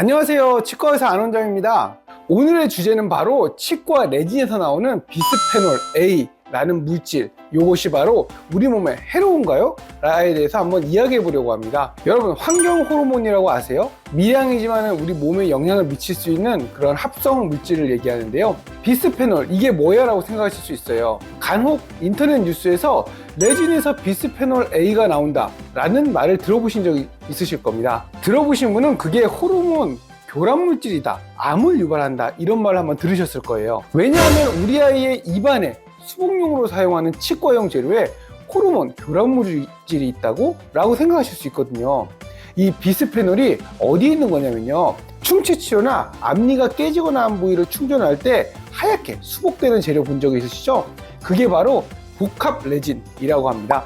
안녕하세요. 치과의사 안원장입니다. 오늘의 주제는 바로 치과 레진에서 나오는 비스페놀 A라는 물질, 이것이 바로 우리 몸에 해로운가요? 라에 대해서 한번 이야기해 보려고 합니다. 여러분, 환경 호르몬이라고 아세요? 미량이지만 우리 몸에 영향을 미칠 수 있는 그런 합성 물질을 얘기하는데요. 비스페놀, 이게 뭐야? 라고 생각하실 수 있어요. 간혹 인터넷 뉴스에서 레진에서 비스페놀 A가 나온다 라는 말을 들어보신 적이 있으실 겁니다. 들어보신 분은 그게 호르몬 교란 물질이다, 암을 유발한다, 이런 말을 한번 들으셨을 거예요. 왜냐하면 우리 아이의 입안에 수복용으로 사용하는 치과용 재료에 호르몬 교란 물질이 있다고 라고 생각하실 수 있거든요. 이 비스페놀이 어디에 있는 거냐면요, 충치 치료나 앞니가 깨지거나 한 부위를 충전할 때 하얗게 수복되는 재료 본 적 있으시죠? 그게 바로 복합 레진이라고 합니다.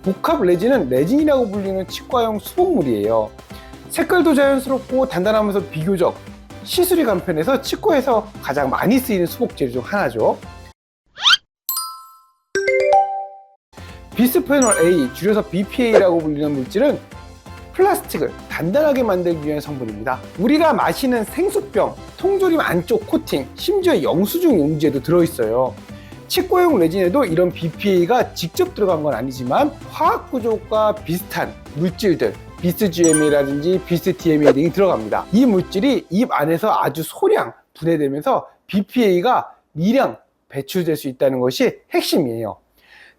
복합 레진은 레진이라고 불리는 치과용 수복물이에요. 색깔도 자연스럽고 단단하면서 비교적 시술이 간편해서 치과에서 가장 많이 쓰이는 수복 재료 중 하나죠. 비스페놀 A, 줄여서 BPA라고 불리는 물질은 플라스틱을 단단하게 만들기 위한 성분입니다. 우리가 마시는 생수병, 통조림 안쪽 코팅, 심지어 영수증 용지에도 들어있어요. 치과용 레진에도 이런 BPA가 직접 들어간 건 아니지만 화학 구조가 비슷한 물질들, 비스GMA라든지 비스DMA 등이 들어갑니다. 이 물질이 입 안에서 아주 소량 분해되면서 BPA가 미량 배출될 수 있다는 것이 핵심이에요.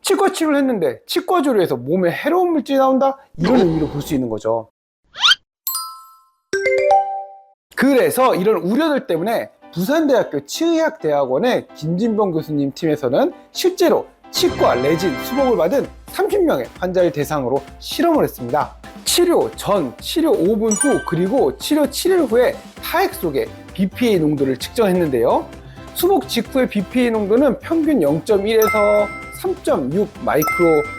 치과 치료를 했는데 치과 조리에서 몸에 해로운 물질이 나온다? 이런 의미로 볼 수 있는 거죠. 그래서 이런 우려들 때문에 부산대학교 치의학대학원의 김진병 교수님 팀에서는 실제로 치과 레진 수복을 받은 30명의 환자를 대상으로 실험을 했습니다. 치료 전, 치료 5분 후, 그리고 치료 7일 후에 타액 속의 BPA 농도를 측정했는데요. 수복 직후의 BPA 농도는 평균 0.1에서 3.6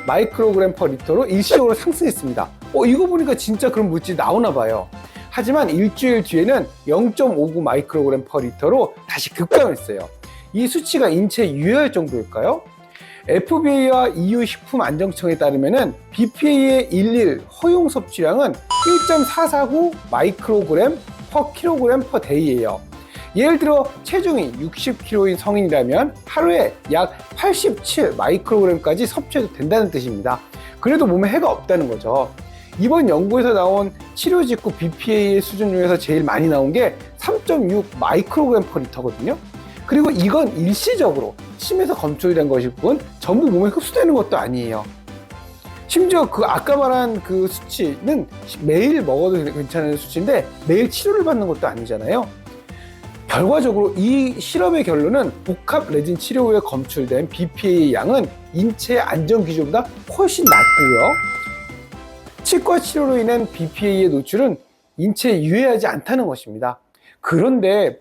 마이크로그램 퍼 리터로 일시적으로 상승했습니다. 이거 보니까 진짜 그런 물질이 나오나 봐요. 하지만 일주일 뒤에는 0.59 마이크로그램 퍼 리터로 다시 급감했어요. 이 수치가 인체에 유해할 정도일까요? FBA와 EU 식품안정청에 따르면 BPA의 일일 허용 섭취량은 1.449 마이크로그램 퍼 킬로그램 퍼 데이예요. 예를 들어 체중이 60kg인 성인이라면 하루에 약 87 마이크로그램까지 섭취해도 된다는 뜻입니다. 그래도 몸에 해가 없다는 거죠. 이번 연구에서 나온 치료 직후 BPA의 수준 중에서 제일 많이 나온 게 3.6 마이크로그램 퍼 리터거든요. 그리고 이건 일시적으로 침에서 검출이 된 것일 뿐 전부 몸에 흡수되는 것도 아니에요. 심지어 그 아까 말한 그 수치는 매일 먹어도 괜찮은 수치인데 매일 치료를 받는 것도 아니잖아요. 결과적으로 이 실험의 결론은 복합 레진 치료 후에 검출된 BPA의 양은 인체의 안전 기준보다 훨씬 낮고요. 치과 치료로 인한 BPA의 노출은 인체에 유해하지 않다는 것입니다. 그런데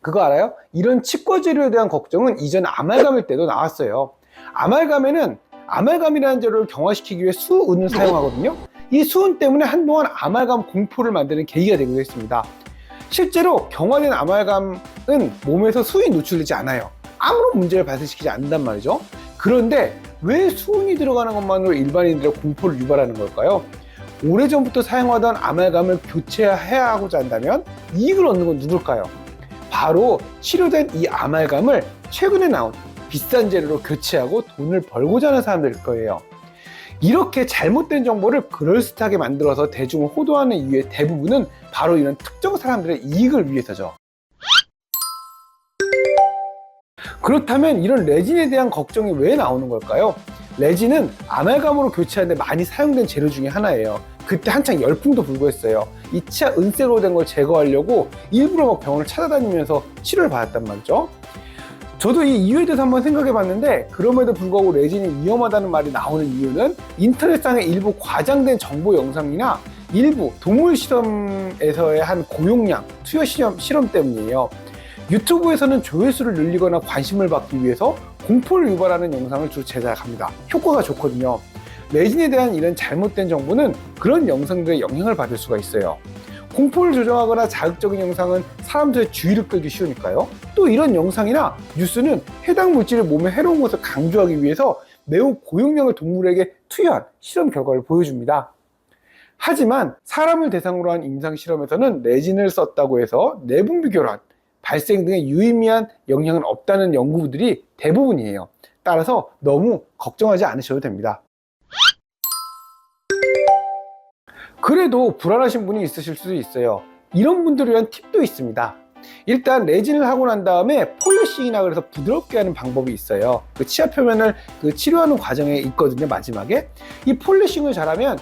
그거 알아요? 이런 치과 재료에 대한 걱정은 이전 아말감일 때도 나왔어요. 아말감이라는 재료를 경화시키기 위해 수은을 사용하거든요. 이 수은 때문에 한동안 아말감 공포를 만드는 계기가 되기도 했습니다. 실제로 경화된 아말감은 몸에서 수은이 노출되지 않아요. 아무런 문제를 발생시키지 않는단 말이죠. 그런데 왜 수은이 들어가는 것만으로 일반인들의 공포를 유발하는 걸까요? 오래전부터 사용하던 아말감을 교체해야 하고자 한다면 이익을 얻는 건 누굴까요? 바로 치료된 이 아말감을 최근에 나온 비싼 재료로 교체하고 돈을 벌고자 하는 사람들일 거예요. 이렇게 잘못된 정보를 그럴듯하게 만들어서 대중을 호도하는 이유의 대부분은 바로 이런 특정 사람들의 이익을 위해서죠. 그렇다면 이런 레진에 대한 걱정이 왜 나오는 걸까요? 레진은 아말감으로 교체하는데 많이 사용된 재료 중에 하나예요. 그때 한창 열풍도 불고했어요. 이 치아 은색으로 된 걸 제거하려고 일부러 막 병원을 찾아다니면서 치료를 받았단 말이죠. 저도 이 이유에 대해서 한번 생각해 봤는데, 그럼에도 불구하고 레진이 위험하다는 말이 나오는 이유는 인터넷상의 일부 과장된 정보 영상이나 일부 동물 실험에서의 한 고용량 투여 실험 때문이에요. 유튜브에서는 조회수를 늘리거나 관심을 받기 위해서 공포를 유발하는 영상을 주로 제작합니다. 효과가 좋거든요. 레진에 대한 이런 잘못된 정보는 그런 영상들의 영향을 받을 수가 있어요. 공포를 조정하거나 자극적인 영상은 사람들의 주의를 끌기 쉬우니까요. 또 이런 영상이나 뉴스는 해당 물질이 몸에 해로운 것을 강조하기 위해서 매우 고용량을 동물에게 투여한 실험 결과를 보여줍니다. 하지만 사람을 대상으로 한 임상실험에서는 레진을 썼다고 해서 내분비 교란, 발생 등의 유의미한 영향은 없다는 연구들이 대부분이에요. 따라서 너무 걱정하지 않으셔도 됩니다. 그래도 불안하신 분이 있으실 수도 있어요. 이런 분들을 위한 팁도 있습니다. 일단 레진을 하고 난 다음에 폴리싱이나 그래서 부드럽게 하는 방법이 있어요. 그 치아 표면을 치료하는 과정에 있거든요. 마지막에 이 폴리싱을 잘하면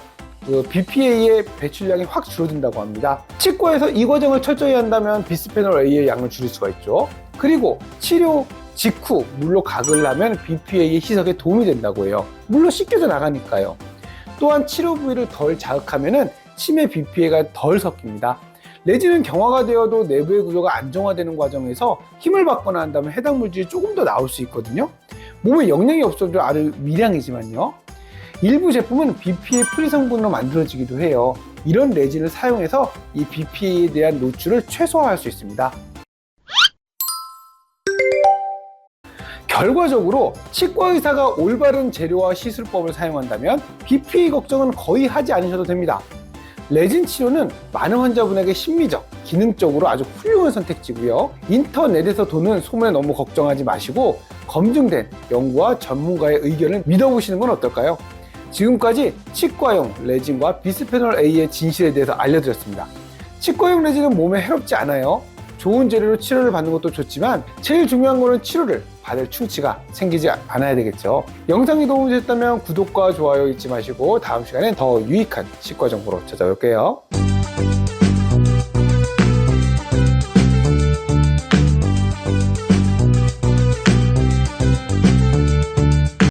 그 BPA의 배출량이 확 줄어든다고 합니다. 치과에서 이 과정을 철저히 한다면 비스페놀 A의 양을 줄일 수가 있죠. 그리고 치료 직후 물로 가글 하면 BPA의 희석에 도움이 된다고 해요. 물로 씻겨져 나가니까요. 또한 치료 부위를 덜 자극하면 침에 BPA가 덜 섞입니다. 레진은 경화가 되어도 내부의 구조가 안정화되는 과정에서 힘을 받거나 한다면 해당 물질이 조금 더 나올 수 있거든요. 몸에 영향이 없어도 아주 미량이지만요. 일부 제품은 BPA 프리 성분으로 만들어지기도 해요. 이런 레진을 사용해서 이 BPA에 대한 노출을 최소화할 수 있습니다. 결과적으로 치과 의사가 올바른 재료와 시술법을 사용한다면 BPA 걱정은 거의 하지 않으셔도 됩니다. 레진 치료는 많은 환자분에게 심리적, 기능적으로 아주 훌륭한 선택지고요. 인터넷에서 도는 소문에 너무 걱정하지 마시고 검증된 연구와 전문가의 의견을 믿어보시는 건 어떨까요? 지금까지 치과용 레진과 비스페놀 A의 진실에 대해서 알려드렸습니다. 치과용 레진은 몸에 해롭지 않아요. 좋은 재료로 치료를 받는 것도 좋지만 제일 중요한 거는 치료를 받을 충치가 생기지 않아야 되겠죠. 영상이 도움이 됐다면 구독과 좋아요 잊지 마시고 다음 시간엔 더 유익한 치과 정보로 찾아올게요.